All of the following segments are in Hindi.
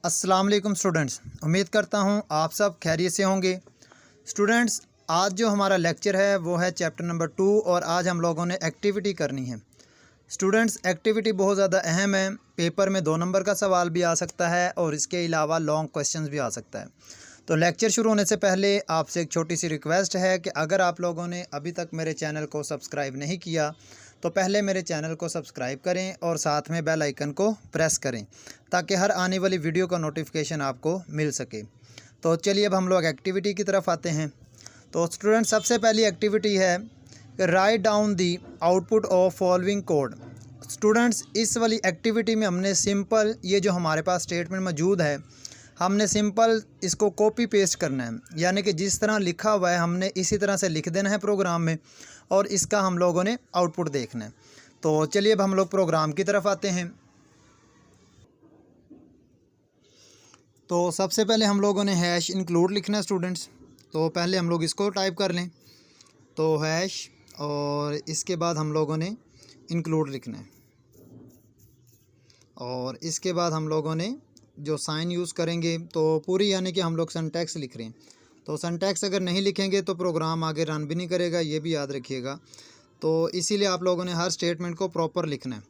अस्सलाम वालेकुम स्टूडेंट्स, उम्मीद करता हूँ आप सब खैरियत से होंगे। स्टूडेंट्स, आज जो हमारा लेक्चर है वो है चैप्टर नंबर 2 और आज हम लोगों ने एक्टिविटी करनी है। स्टूडेंट्स, एक्टिविटी बहुत ज़्यादा अहम है। पेपर में 2 नंबर का सवाल भी आ सकता है और इसके अलावा लॉन्ग क्वेश्चंस भी आ सकता है। तो लेक्चर शुरू होने से पहले आपसे एक छोटी सी रिक्वेस्ट है कि अगर आप लोगों ने अभी तक मेरे चैनल को सब्सक्राइब नहीं किया तो पहले मेरे चैनल को सब्सक्राइब करें और साथ में बेल आइकन को प्रेस करें ताकि हर आने वाली वीडियो का नोटिफिकेशन आपको मिल सके। तो चलिए अब हम लोग एक्टिविटी की तरफ आते हैं। तो स्टूडेंट, सबसे पहली एक्टिविटी है write down the output of following code. Students, इस वाली एक्टिविटी में हमने सिंपल ये जो हमारे पास स्टेटमेंट मौजूद है हमने सिंपल इसको कॉपी पेस्ट करना है, यानी कि जिस तरह लिखा हुआ है हमने इसी तरह से लिख देना है प्रोग्राम में और इसका हम लोगों ने आउटपुट देखना है। तो चलिए अब हम लोग प्रोग्राम की तरफ आते हैं। तो सबसे पहले हम लोगों ने हैश इंक्लूड लिखना है स्टूडेंट्स। तो पहले हम लोग इसको टाइप कर लें, तो हैश और इसके बाद हम लोगों ने इंक्लूड लिखना है और इसके बाद हम लोगों ने जो साइन यूज़ करेंगे तो पूरी, यानी कि हम लोग सिंटैक्स लिख रहे हैं। तो सिंटैक्स अगर नहीं लिखेंगे तो प्रोग्राम आगे रन भी नहीं करेगा, ये भी याद रखिएगा। तो इसीलिए आप लोगों ने हर स्टेटमेंट को प्रॉपर लिखना है।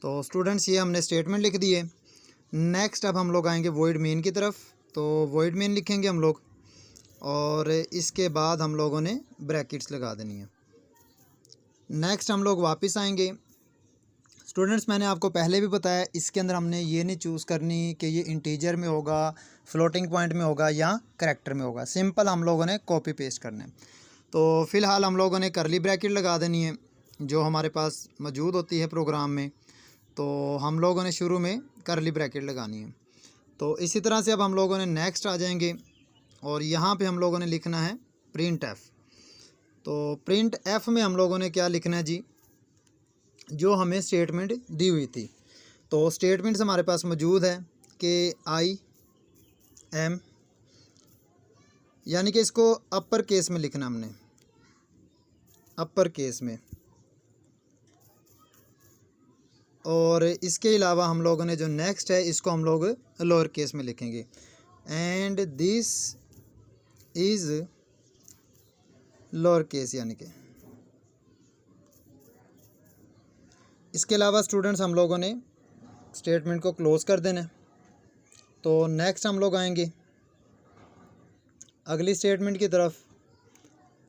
तो स्टूडेंट्स, ये हमने स्टेटमेंट लिख दिए। नेक्स्ट अब हम लोग आएंगे वॉइड मेन की तरफ। तो वॉइड मेन लिखेंगे हम लोग और इसके बाद हम लोगों ने ब्रैकेट्स लगा देनी है। नेक्स्ट हम लोग वापस आएंगे। स्टूडेंट्स, मैंने आपको पहले भी बताया इसके अंदर हमने ये नहीं चूज़ करनी कि ये इंटीजर में होगा, फ्लोटिंग पॉइंट में होगा या करैक्टर में होगा। सिंपल हम लोगों ने कॉपी पेस्ट करना है। तो फ़िलहाल हम लोगों ने करली ब्रैकेट लगा देनी है जो हमारे पास मौजूद होती है प्रोग्राम में। तो हम लोगों ने शुरू में करली ब्रैकेट लगानी है। तो इसी तरह से अब हम लोगों ने नेक्स्ट आ जाएंगे और यहाँ पर हम लोगों ने लिखना है प्रिंट एफ। तो प्रिंट एफ में हम लोगों ने क्या लिखना है जी, जो हमें स्टेटमेंट दी हुई थी। तो स्टेटमेंट्स हमारे पास मौजूद है कि आई एम, यानी कि इसको अपर केस में लिखना हमने, अपर केस में। और इसके अलावा हम लोगों ने जो नेक्स्ट है इसको हम लोग लोअर केस में लिखेंगे। And this is lower case, यानी कि इसके अलावा स्टूडेंट्स हम लोगों ने स्टेटमेंट को क्लोज़ कर देना है। तो नेक्स्ट हम लोग आएंगे अगली स्टेटमेंट की तरफ।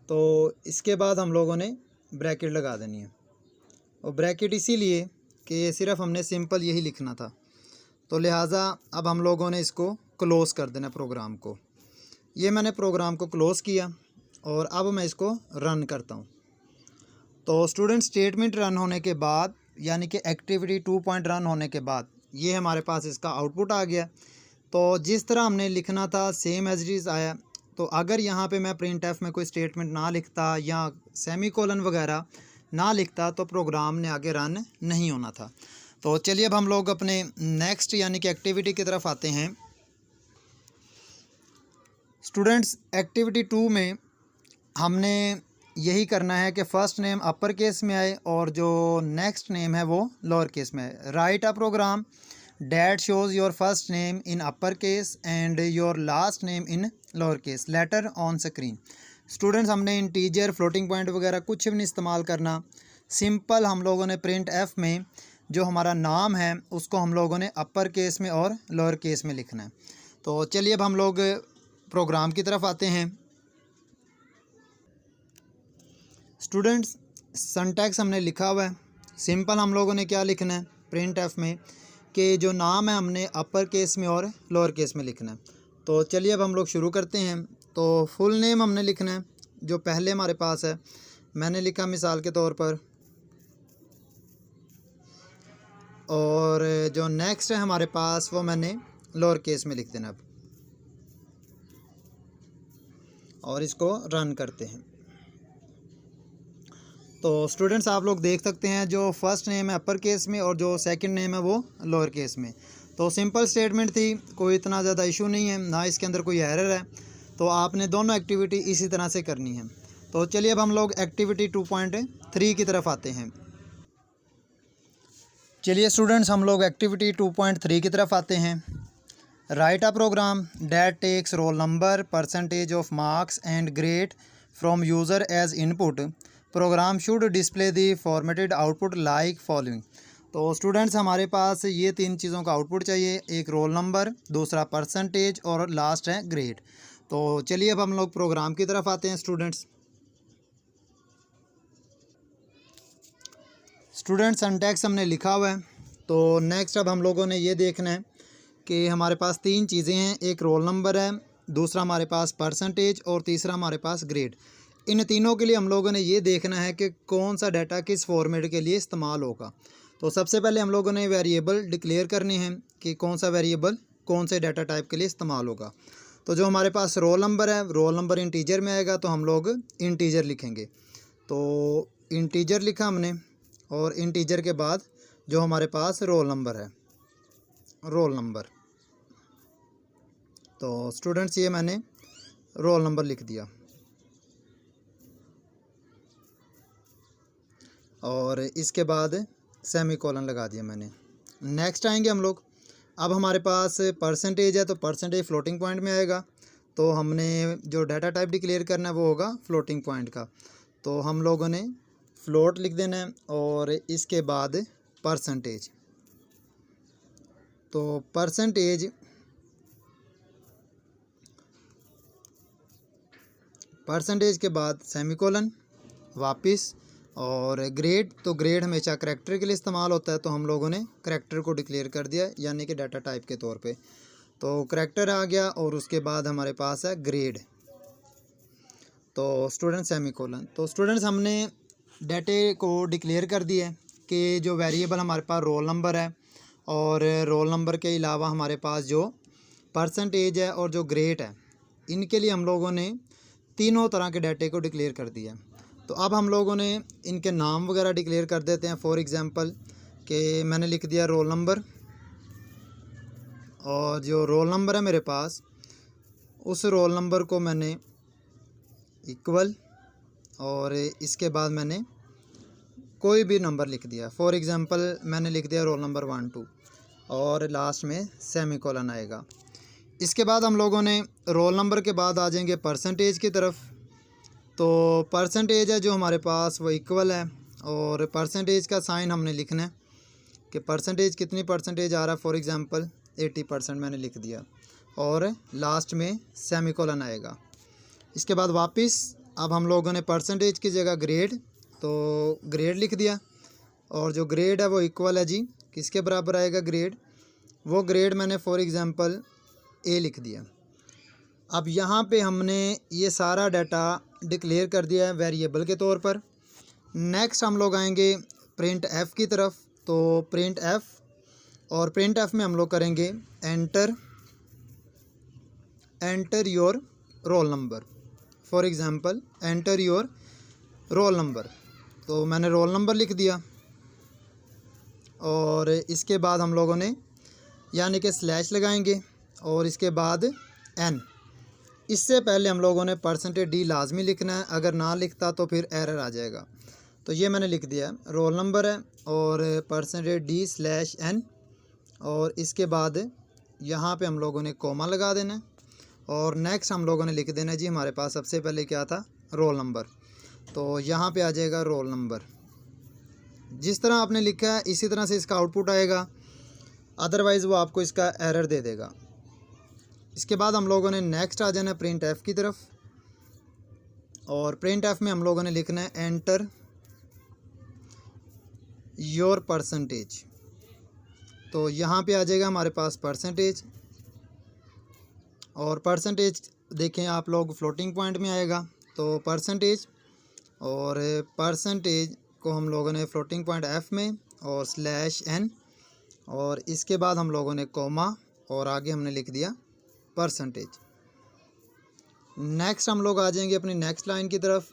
तो इसके बाद हम लोगों ने ब्रैकेट लगा देनी है और ब्रैकेट इसीलिए कि ये सिर्फ हमने सिंपल यही लिखना था, तो लिहाजा अब हम लोगों ने इसको क्लोज़ कर देना प्रोग्राम को। ये मैंने प्रोग्राम को क्लोज़ किया और अब मैं इसको रन करता हूँ। तो स्टूडेंट, स्टेटमेंट रन होने के बाद, यानी कि एक्टिविटी 2 पॉइंट रन होने के बाद ये हमारे पास इसका आउटपुट आ गया। तो जिस तरह हमने लिखना था सेम एज इट इज़ आया। तो अगर यहाँ पे मैं प्रिंट एफ में कोई स्टेटमेंट ना लिखता या सेमीकोलन वगैरह ना लिखता तो प्रोग्राम ने आगे रन नहीं होना था। तो चलिए अब हम लोग अपने नेक्स्ट यानी कि एक्टिविटी की तरफ आते हैं। स्टूडेंट्स, एक्टिविटी 2 में हमने यही करना है कि फ़र्स्ट नेम अपर केस में आए और जो नेक्स्ट नेम है वो लोअर केस में आए। Write a program that shows your first name in upper case and your last name in lower case letter on screen. Students, हमने इंटीजर, फ्लोटिंग पॉइंट वगैरह कुछ भी नहीं इस्तेमाल करना। सिंपल हम लोगों ने प्रिंट एफ में जो हमारा नाम है उसको हम लोगों ने अपर केस में और लोअर केस में लिखना है। तो चलिए अब हम लोग प्रोग्राम की तरफ आते हैं। स्टूडेंट्स, सिंटैक्स हमने लिखा हुआ है। सिंपल हम लोगों ने क्या लिखना है प्रिंट एफ में कि जो नाम है हमने अपर केस में और लोअर केस में लिखना है। तो चलिए अब हम लोग शुरू करते हैं। तो फुल नेम हमने लिखना है जो पहले हमारे पास है, मैंने लिखा मिसाल के तौर पर, और जो नेक्स्ट है हमारे पास वो मैंने लोअर केस में लिख देना अब, और इसको रन करते हैं। तो स्टूडेंट्स, आप लोग देख सकते हैं जो फर्स्ट नेम है अपर केस में और जो सेकंड नेम है वो लोअर केस में। तो सिंपल स्टेटमेंट थी, कोई इतना ज़्यादा इशू नहीं है, ना इसके अंदर कोई एरर है। तो आपने दोनों एक्टिविटी इसी तरह से करनी है। तो चलिए अब हम लोग एक्टिविटी 2.3 की तरफ आते हैं। चलिए स्टूडेंट्स, हम लोग एक्टिविटी 2.3 की तरफ आते हैं। Write a program that takes roll number, percentage of marks and grade from user as input. Program should display the formatted output like following. तो स्टूडेंट्स, हमारे पास ये 3 चीज़ों का आउटपुट चाहिए, एक रोल नंबर, दूसरा परसेंटेज और लास्ट है ग्रेड। तो चलिए अब हम लोग प्रोग्राम की तरफ आते हैं। स्टूडेंट्स सिंटैक्स हमने लिखा हुआ है। तो नेक्स्ट अब हम लोगों ने ये देखना है कि हमारे पास 3 चीज़ें हैं, एक रोल नंबर है, दूसरा हमारे पास परसेंटेज और तीसरा हमारे पास ग्रेड। इन तीनों के लिए हम लोगों ने ये देखना है कि कौन सा डाटा किस फॉर्मेट के लिए इस्तेमाल होगा। तो सबसे पहले हम लोगों ने वेरिएबल डिक्लेयर करने हैं कि कौन सा वेरिएबल कौन से डाटा टाइप के लिए इस्तेमाल होगा। तो जो हमारे पास रोल नंबर है, रोल नंबर इंटीजर में आएगा तो हम लोग इंटीजर लिखेंगे। तो इंटीजर लिखा हमने और इंटीजर के बाद जो हमारे पास रोल नंबर है, रोल नंबर। तो स्टूडेंट्स ये मैंने रोल नंबर लिख दिया और इसके बाद सेमीकोलन लगा दिया मैंने। नेक्स्ट आएंगे हम लोग। अब हमारे पास परसेंटेज है तो परसेंटेज फ्लोटिंग पॉइंट में आएगा। तो हमने जो डाटा टाइप डिक्लेयर करना है वो होगा फ्लोटिंग पॉइंट का। तो हम लोगों ने फ्लोट लिख देना है और इसके बाद परसेंटेज। तो परसेंटेज के बाद सेमीकोलन वापस और ग्रेड। तो ग्रेड हमेशा करैक्टर के लिए इस्तेमाल होता है तो हम लोगों ने करैक्टर को डिक्लेयर कर दिया, यानी कि डाटा टाइप के तौर पे। तो करैक्टर आ गया और उसके बाद हमारे पास है ग्रेड। तो स्टूडेंट सेमीकोलन। तो स्टूडेंट्स हमने डाटे को डिक्लेयर कर दिया है कि जो वेरिएबल हमारे पास रोल नंबर है और रोल नंबर के अलावा हमारे पास जो परसेंटेज है और जो ग्रेड है, इनके लिए हम लोगों ने तीनों तरह के डाटे को डिक्लेयर कर दिया। तो अब हम लोगों ने इनके नाम वगैरह डिक्लेयर कर देते हैं। फॉर एग्ज़ाम्पल कि मैंने लिख दिया रोल नंबर, और जो रोल नंबर है मेरे पास, उस रोल नंबर को मैंने इक्वल और इसके बाद मैंने कोई भी नंबर लिख दिया। फॉर एग्ज़ाम्पल मैंने लिख दिया रोल नंबर 1 2 और लास्ट में सेमीकोलन आएगा। इसके बाद हम लोगों ने रोल नंबर के बाद आ जाएंगे परसेंटेज की तरफ। तो परसेंटेज है जो हमारे पास वो इक्वल है और परसेंटेज का साइन हमने लिखना है कि परसेंटेज कितनी परसेंटेज आ रहा है। फॉर एग्ज़ाम्पल 80% मैंने लिख दिया और लास्ट में सेमीकोलन आएगा। इसके बाद वापस अब हम लोगों ने परसेंटेज की जगह ग्रेड, तो ग्रेड लिख दिया और जो ग्रेड है वो इक्वल है जी, किसके बराबर आएगा ग्रेड, वो ग्रेड मैंने फॉर एग्ज़ाम्पल ए लिख दिया। अब यहाँ पे हमने ये सारा डाटा डिक्लेयर कर दिया है वेरिएबल के तौर पर। नेक्स्ट हम लोग आएंगे प्रिंट एफ़ की तरफ। तो प्रिंट एफ़, और प्रिंट एफ़ में हम लोग करेंगे enter your roll number. For example enter your roll number. तो मैंने रोल नंबर लिख दिया और इसके बाद हम लोगों ने यानी कि स्लैश लगाएंगे और इसके बाद एन। इससे पहले हम लोगों ने परसेंटेज डी लाजमी लिखना है, अगर ना लिखता तो फिर एरर आ जाएगा। तो ये मैंने लिख दिया, रोल नंबर है और परसेंटेज डी स्लैश एन, और इसके बाद यहाँ पे हम लोगों ने कोमा लगा देना है और नेक्स्ट हम लोगों ने लिख देना जी हमारे पास सबसे पहले क्या था, रोल नंबर। तो यहाँ पे आ जाएगा रोल नंबर। जिस तरह आपने लिखा है इसी तरह से इसका आउटपुट आएगा, अदरवाइज़ वो आपको इसका एरर दे देगा। इसके बाद हम लोगों ने नेक्स्ट आ जाना प्रिंट एफ़ की तरफ, और प्रिंट एफ़ में हम लोगों ने लिखना है एंटर योर परसेंटेज। तो यहाँ पे आ जाएगा हमारे पास परसेंटेज, और परसेंटेज देखें आप लोग फ्लोटिंग पॉइंट में आएगा। तो परसेंटेज, और परसेंटेज को हम लोगों ने फ्लोटिंग पॉइंट एफ़ में और स्लैश एन, और इसके बाद हम लोगों ने कोमा और आगे हमने लिख दिया परसेंटेज। नेक्स्ट हम लोग आ जाएंगे अपनी नेक्स्ट लाइन की तरफ,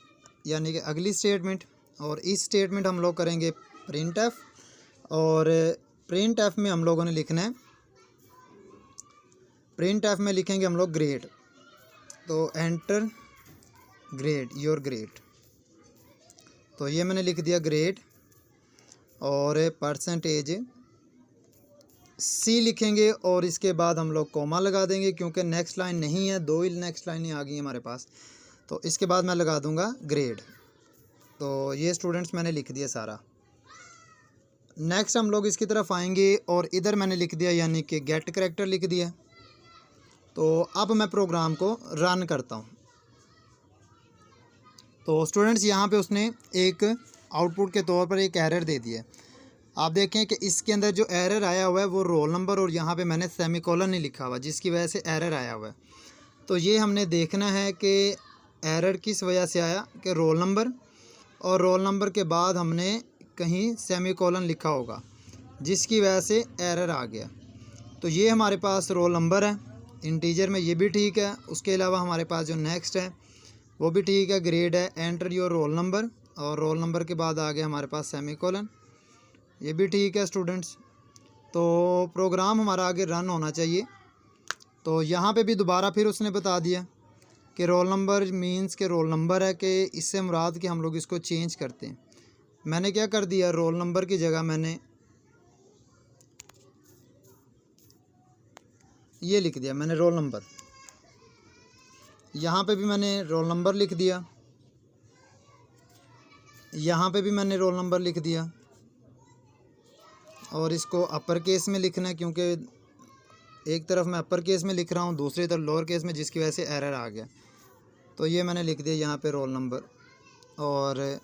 यानी कि अगली स्टेटमेंट, और इस स्टेटमेंट हम लोग करेंगे प्रिंट एफ, और प्रिंट एफ में हम लोगों ने लिखना है, प्रिंट एफ में लिखेंगे हम लोग ग्रेड। तो एंटर ग्रेड योर ग्रेड। तो ये मैंने लिख दिया ग्रेड और परसेंटेज सी लिखेंगे और इसके बाद हम लोग कॉमा लगा देंगे, क्योंकि नेक्स्ट लाइन नहीं है, 2 ही नेक्स्ट लाइनें आ गई हैं हमारे पास। तो इसके बाद मैं लगा दूंगा ग्रेड। तो ये स्टूडेंट्स मैंने लिख दिया सारा। नेक्स्ट हम लोग इसकी तरफ आएंगे और इधर मैंने लिख दिया, यानी कि गेट करैक्टर लिख दिया। तो अब मैं प्रोग्राम को रन करता हूँ। तो स्टूडेंट्स यहाँ पे उसने एक आउटपुट के तौर पर एक एरर दे दिया है। आप देखें कि इसके अंदर जो एरर आया हुआ है वो रोल नंबर और यहाँ पे मैंने सेमीकोलन नहीं लिखा हुआ, जिसकी वजह से एरर आया हुआ है। तो ये हमने देखना है कि एरर किस वजह से आया, कि रोल नंबर और रोल नंबर के बाद हमने कहीं सेमीकोलन लिखा होगा, जिसकी वजह से एरर आ गया। तो ये हमारे पास रोल नंबर है इंटीजर में, ये भी ठीक है। उसके अलावा हमारे पास जो नेक्स्ट है वो भी ठीक है, ग्रेड है, एंटर योर रोल नंबर, और रोल नंबर के बाद आ गया हमारे पास सेमीकोलन, ये भी ठीक है स्टूडेंट्स। तो प्रोग्राम हमारा आगे रन होना चाहिए। तो यहाँ पे भी दोबारा फिर उसने बता दिया कि रोल नंबर मींस के रोल नंबर है, कि इससे मुराद कि हम लोग इसको चेंज करते हैं। मैंने क्या कर दिया, रोल नंबर की जगह मैंने ये लिख दिया, मैंने रोल नंबर। यहाँ पे भी मैंने रोल नंबर लिख दिया, यहाँ पे भी मैंने रोल नंबर लिख दिया, और इसको अपर केस में लिखना है, क्योंकि एक तरफ मैं अपर केस में लिख रहा हूँ, दूसरी तरफ लोअर केस में, जिसकी वजह से एरर आ गया। तो ये मैंने लिख दिया यहाँ पे रोल नंबर, और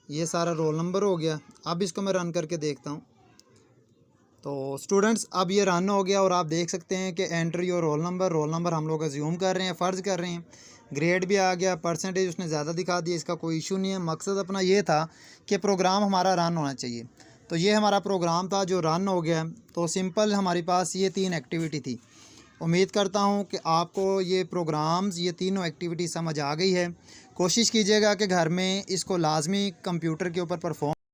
ये सारा रोल नंबर हो गया। अब इसको मैं रन करके देखता हूँ। तो स्टूडेंट्स अब ये रन हो गया और आप देख सकते हैं कि एंटर योर रोल नंबर हम लोग अज्यूम कर रहे हैं, फ़र्ज़ कर रहे हैं। ग्रेड भी आ गया, परसेंटेज उसने ज़्यादा दिखा दिया, इसका कोई इशू नहीं है। मकसद अपना ये था कि प्रोग्राम हमारा रन होना चाहिए। तो ये हमारा प्रोग्राम था जो रन हो गया। तो सिंपल हमारे पास ये 3 एक्टिविटी थी। उम्मीद करता हूँ कि आपको ये प्रोग्राम्स, ये तीनों एक्टिविटी समझ आ गई है। कोशिश कीजिएगा कि घर में इसको लाजमी कंप्यूटर के ऊपर परफॉर्म